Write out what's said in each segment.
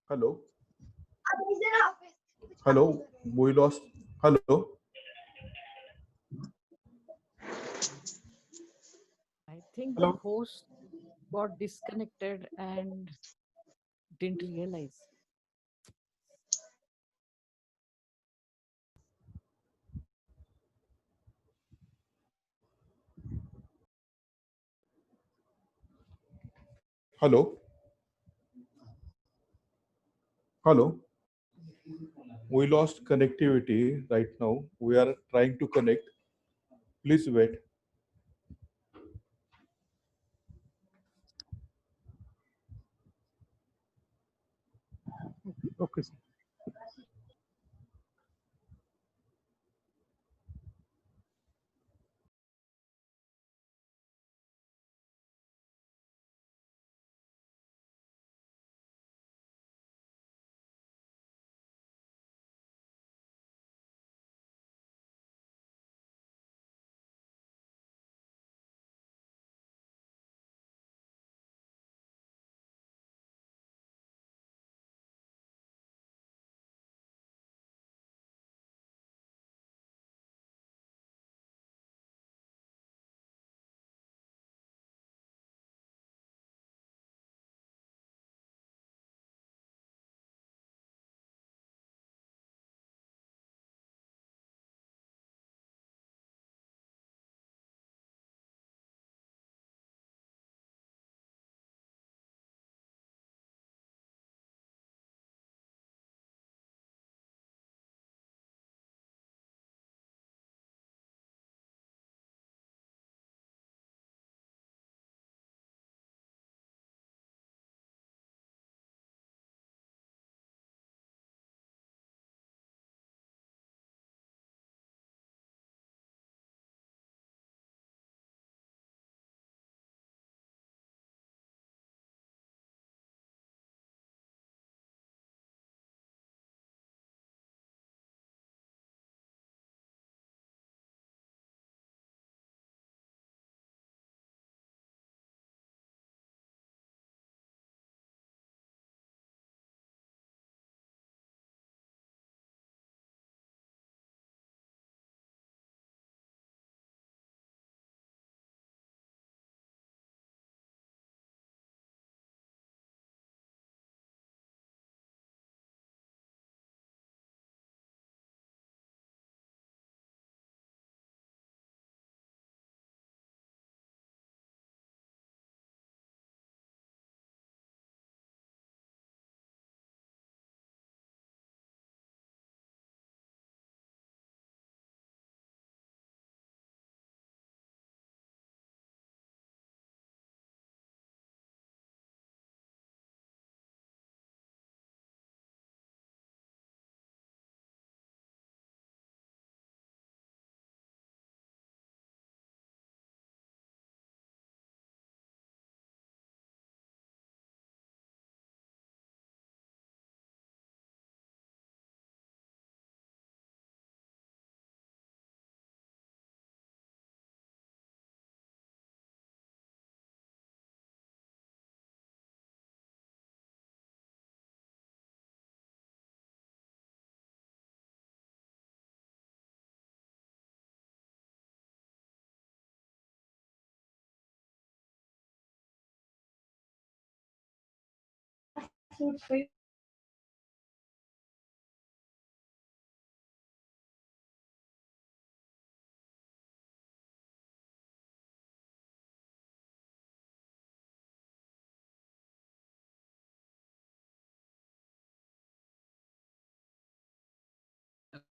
Hello. Hello. We lost. Hello. I think the Hello. host got disconnected and didn't realize. Hello. Hello. We lost connectivity right now. We are trying to connect. Please wait. Okay, sir.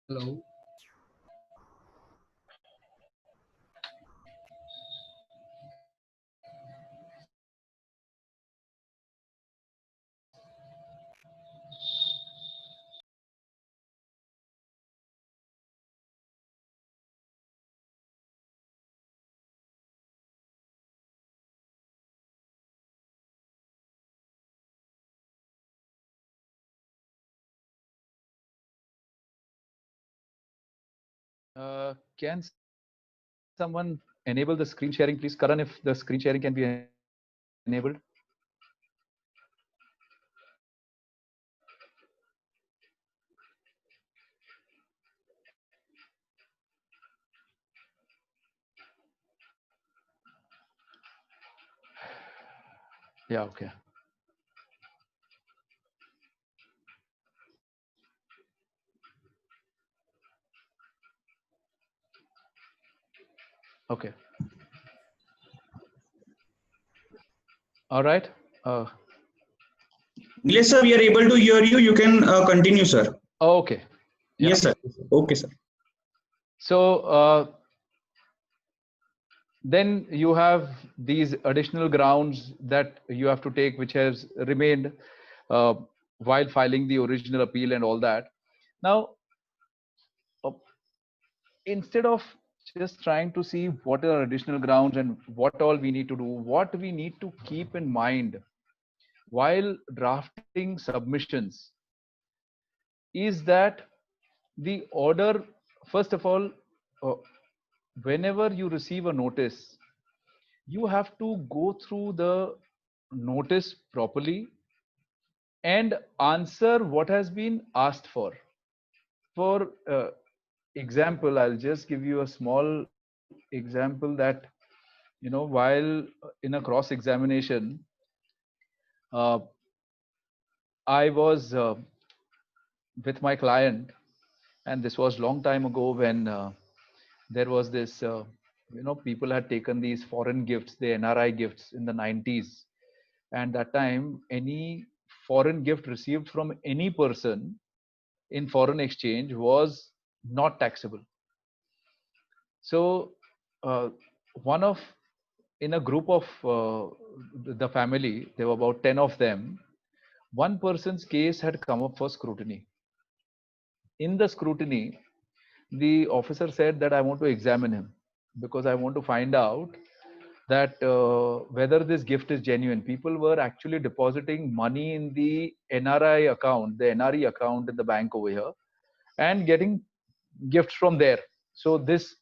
Hello. Can someone tell me enable the screen sharing, please? Karan, if the screen sharing can be enabled. Yeah, okay. Okay. All right. Yes, sir. We are able to hear you. You can continue, sir. Okay. Yeah. Yes, sir. Okay, sir. So then you have these additional grounds that you have to take, which has remained uh, while filing the original appeal and all that. Now, uh, instead of just trying to see what are additional grounds and what all we need to do, what we need to keep in mind while drafting submissions is that the order, first of all, uh, whenever you receive a notice, you have to go through the notice properly and answer what has been asked for. For example, I'll just give you a small example that, while in a cross examination, uh, I was with my client, and this was long time ago when there was this, people had taken these foreign gifts, the NRI gifts in the 90s. And that time, any foreign gift received from any person in foreign exchange was not taxable. So uh, one of in a group of the family, there were about 10 of them. One person's case had come up for scrutiny. In the scrutiny, the officer said that I want to examine him because I want to find out that whether this gift is genuine. People were actually depositing money in the NRI account, the NRE account in the bank over here, and getting gifts from there. So this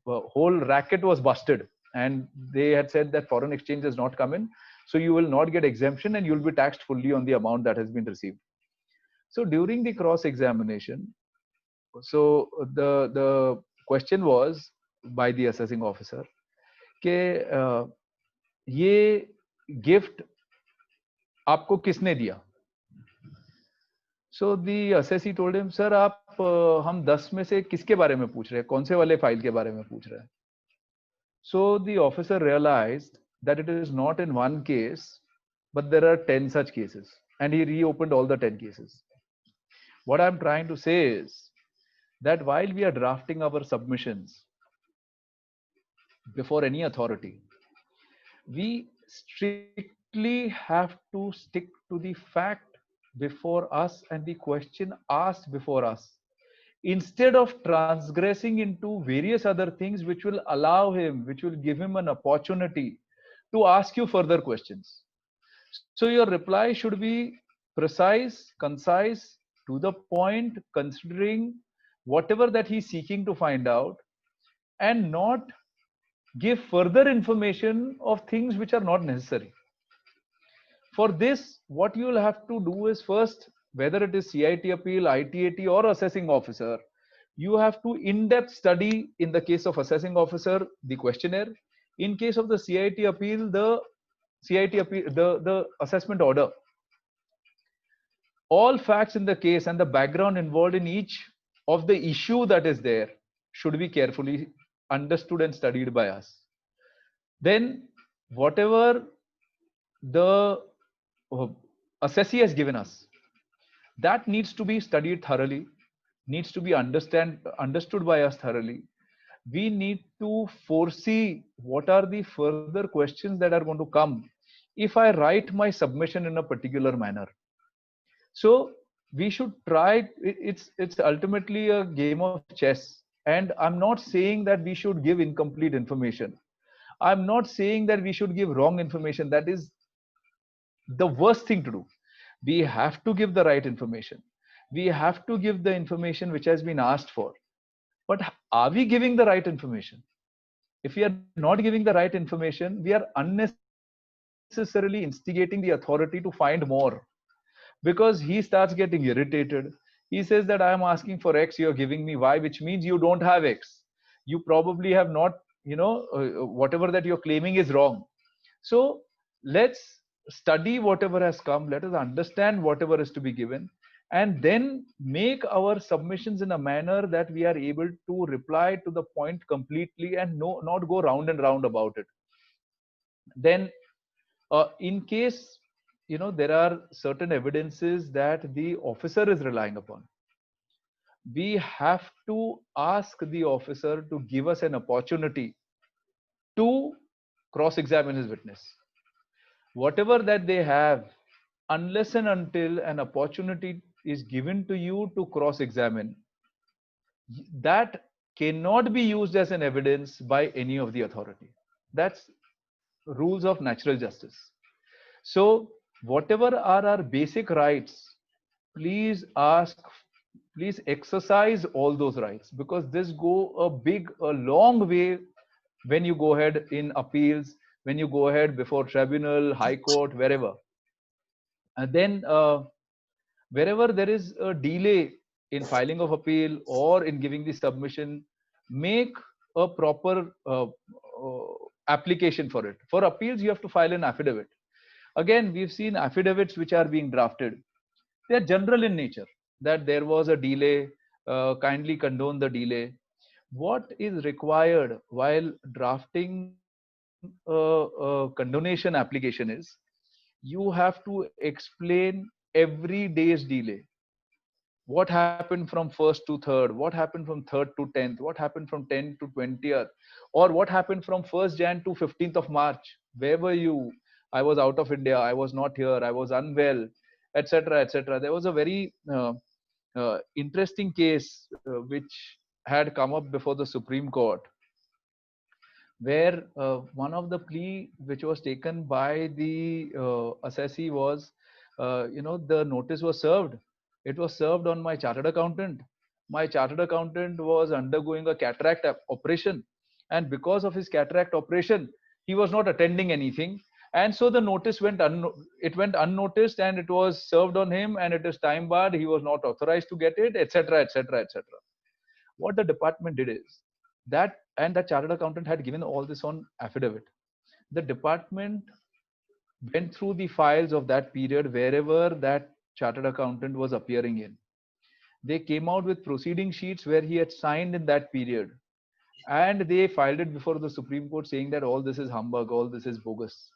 whole racket was busted, and they had said that foreign exchange has not come in, so you will not get exemption and you will be taxed fully on the amount that has been received. So during the cross examination, so the question was by the assessing officer कि ये gift आपको किसने दिया? So the assessee told him, sir, आप हम 10 में से किसके बारे में पूछ रहे हैं? कौन से वाले फाइल के बारे में पूछ रहे हैं? So the officer realized that it is not in one case, but there are 10 such cases, and he reopened all the 10 cases. What I'm trying to say is that while we are drafting our submissions before any authority, we strictly have to stick to the fact before us and the question asked before us, instead of transgressing into various other things which will allow him, which will give him an opportunity to ask you further questions. So your reply should be precise, concise, to the point, considering whatever that he's seeking to find out, and not give further information of things which are not necessary. For this, what you will have to do is, first, whether it is CIT appeal, ITAT, or assessing officer, you have to in-depth study, in the case of assessing officer, the questionnaire. In case of the CIT appeal, the assessment order. All facts in the case and the background involved in each of the issue that is there should be carefully understood and studied by us. Then whatever the assessee has given us, that needs to be studied thoroughly, needs to be understood by us thoroughly. We need to foresee what are the further questions that are going to come if I write my submission in a particular manner. So we should try. It's ultimately a game of chess, and I'm not saying that we should give incomplete information. I'm not saying that we should give wrong information. That is the worst thing to do. We have to give the right information. We have to give the information which has been asked for. But are we giving the right information? If we are not giving the right information, we are unnecessarily instigating the authority to find more, because he starts getting irritated. He says that I am asking for X, you are giving me Y, which means you don't have X. You probably have not, whatever that you're claiming is wrong. So let's study whatever has come, let us understand whatever is to be given, and then make our submissions in a manner that we are able to reply to the point completely and not go round and round about it. Then in case there are certain evidences that the officer is relying upon, we have to ask the officer to give us an opportunity to cross examine his witness. Whatever that they have, unless and until an opportunity is given to you to cross examine, that cannot be used as an evidence by any of the authority. That's rules of natural justice. So whatever are our basic rights, please exercise all those rights, because this go a long way when you go ahead in appeals, when you go ahead before tribunal, high court, wherever. And then wherever there is a delay in filing of appeal or in giving the submission, make a proper application for it. For appeals, you have to file an affidavit. Again, we've seen affidavits which are being drafted. They are general in nature, that there was a delay, kindly condone the delay. What is required while drafting a condonation application is, you have to explain every day's delay. What happened from 1st to 3rd, what happened from 3rd to 10th, what happened from 10th to 20th, or what happened from 1st Jan to 15th of March. Where were you? I was out of India, I was not here, I was unwell, etc., etc. There was a very interesting case which had come up before the Supreme Court, where one of the plea which was taken by the assessee was, the notice was served. It was served on my chartered accountant. My chartered accountant was undergoing a cataract operation, and because of his cataract operation, he was not attending anything, and so the notice went unnoticed, and it was served on him, and it is time barred. He was not authorized to get it, etc., etc., etc. What the department did is that, and the chartered accountant had given all this on affidavit. The department went through the files of that period wherever that chartered accountant was appearing in. They came out with proceeding sheets where he had signed in that period, and they filed it before the Supreme Court saying that all this is humbug, all this is bogus.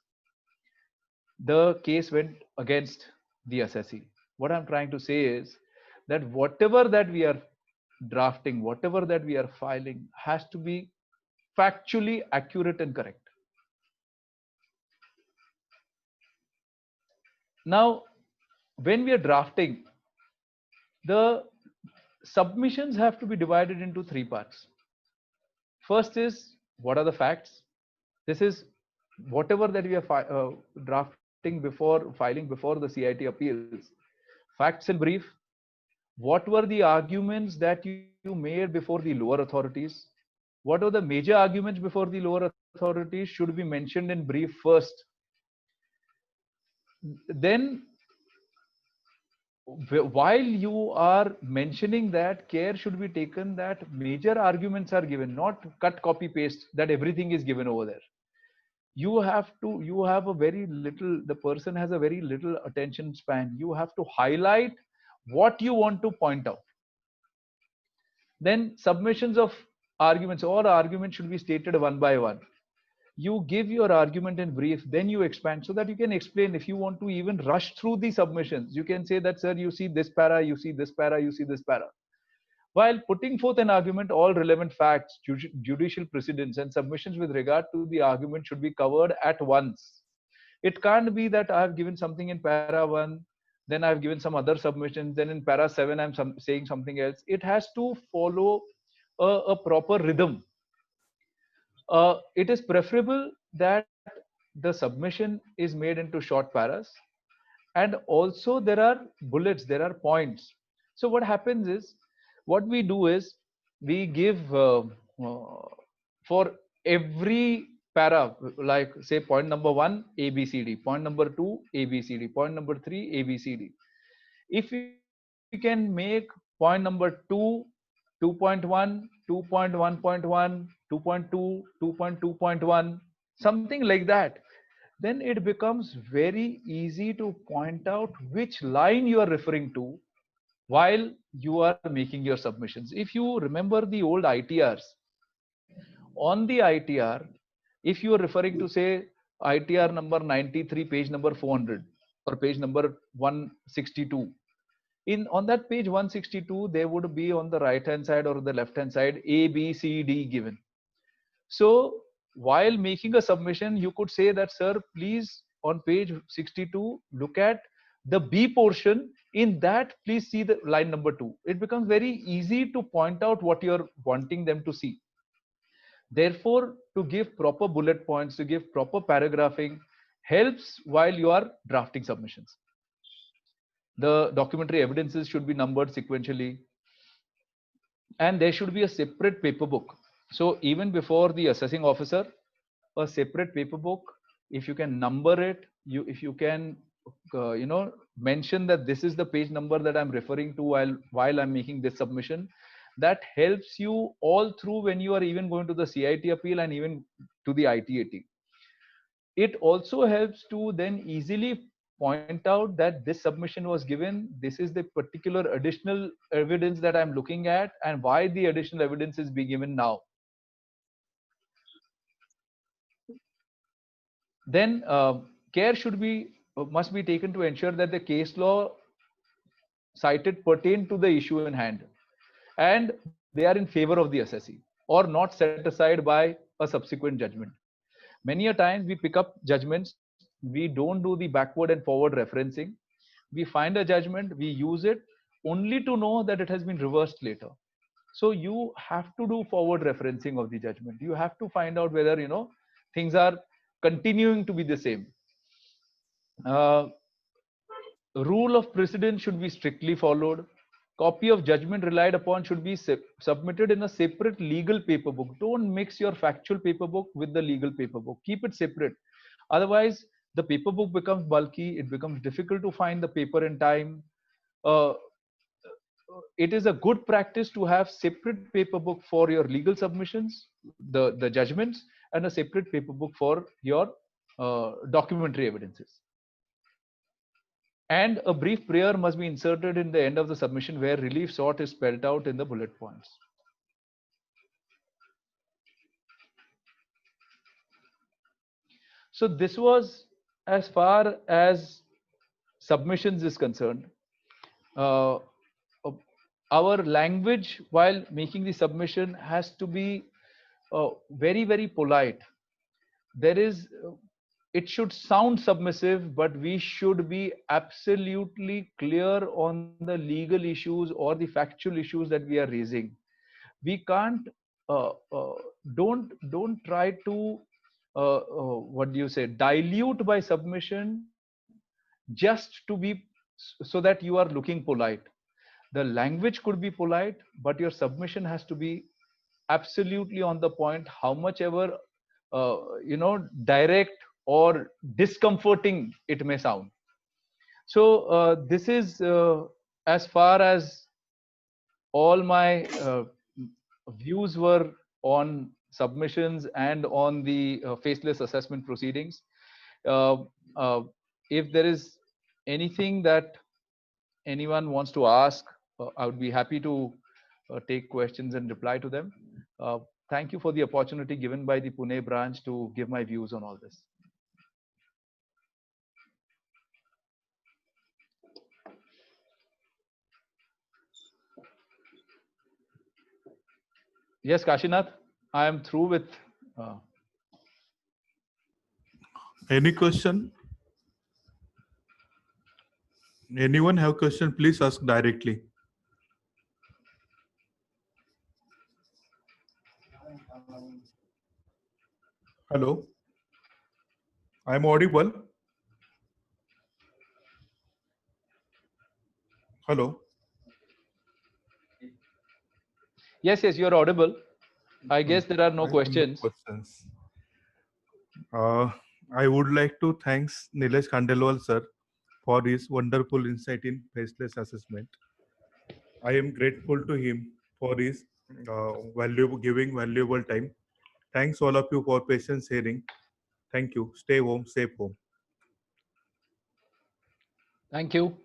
The case went against the assessee. What I'm trying to say is that whatever that we are drafting, whatever that we are filing, has to be factually accurate and correct. Now, when we are drafting, the submissions have to be divided into 3 parts. First is, what are the facts? This is whatever that we are drafting before filing before the CIT appeals. Facts in brief. What were the arguments that you made before the lower authorities? What are the major arguments before the lower authorities should be mentioned in brief first. Then, while you are mentioning that, care should be taken that major arguments are given, not cut, copy, paste, that everything is given over there. You have a very little, the person has a very little attention span. You have to highlight what you want to point out. Then submissions of arguments, all arguments should be stated one by one. You give your argument in brief, then you expand so that you can explain. If you want to even rush through the submissions, you can say that, sir, you see this para, you see this para, you see this para. While putting forth an argument, all relevant facts, judicial precedents, and submissions with regard to the argument should be covered at once. It can't be that I have given something in para 1, then I've given some other submissions, then in para 7 I'm saying something else. It has to follow a proper rhythm. It is preferable that the submission is made into short paras, and also there are bullets, there are points. So what happens is, what we do is, we give for every para, like say point number 1 ABCD, point number 2 ABCD, point number 3 ABCD. If we can make point number 2 2.1, 2.1.1, 2.2, 2.2.1, something like that, then it becomes very easy to point out which line you are referring to while you are making your submissions. If you remember the old ITRs, on the ITR, if you are referring to say ITR number 93, page number 400 or page number 162, in on that page 162 there would be on the right hand side or the left hand side A, B, C, D given. So while making a submission, you could say that, sir, please on page 62 look at the B portion. In that, please see the line number 2. It becomes very easy to point out what you're wanting them to see. Therefore, to give proper bullet points, to give proper paragraphing helps while you are drafting submissions. The documentary evidences should be numbered sequentially, and there should be a separate paper book. So even before the assessing officer, a separate paper book, if you can number it, if you can mention that this is the page number that I'm referring to while I'm making this submission, that helps you all through when you are even going to the CIT appeal and even to the ITAT. It also helps to then easily point out that this submission was given, this is the particular additional evidence that I'm looking at, and why the additional evidence is being given now. Then care must be taken to ensure that the case law cited pertain to the issue in hand, and they are in favor of the assessee or not set aside by a subsequent judgment. Many a times we pick up judgments, we don't do the backward and forward referencing. We find a judgment, we use it only to know that it has been reversed later. So you have to do forward referencing of the judgment. You have to find out whether things are continuing to be the same. Rule of precedence should be strictly followed. Copy of judgment relied upon should be submitted in a separate legal paper book. Don't mix your factual paper book with the legal paper book. Keep it separate. Otherwise, the paper book becomes bulky. It becomes difficult to find the paper in time. It is a good practice to have separate paper book for your legal submissions, the judgments, and a separate paper book for your documentary evidences. And a brief prayer must be inserted in the end of the submission where relief sought is spelled out in the bullet points. So this was as far as submissions is concerned. Our language while making the submission has to be very, very polite. It should sound submissive, but we should be absolutely clear on the legal issues or the factual issues that we are raising. We can't, don't try to, dilute by submission just to be, so that you are looking polite. The language could be polite, but your submission has to be absolutely on the point, how much ever, direct or discomforting it may sound. So this is as far as all my views were on submissions and on the faceless assessment proceedings. If there is anything that anyone wants to ask, I would be happy to take questions and reply to them. Thank you for the opportunity given by the Pune branch to give my views on all this. Yes, Kashinath, I am through with. Any question? Anyone have question? Please ask directly. Hello, I am audible. Hello. Yes, you are audible. I guess there are no I have questions. questions. I would like to thanks Nilesh Khandelwal sir for his wonderful insight in faceless assessment. I am grateful to him for his valuable time. Thanks all of you for patience hearing. Thank you. Stay home, safe home. Thank you.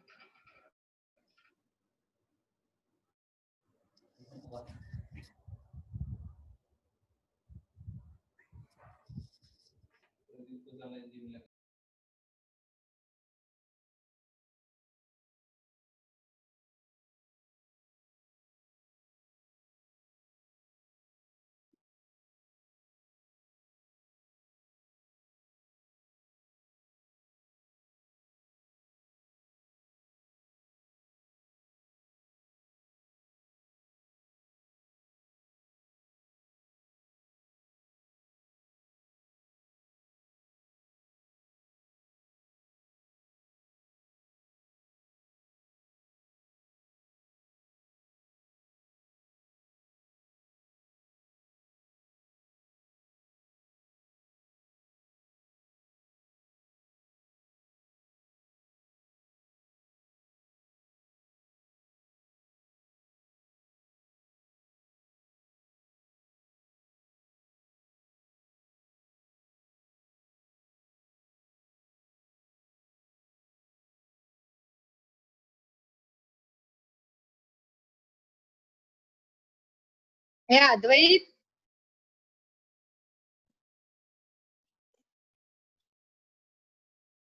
Hey Advait,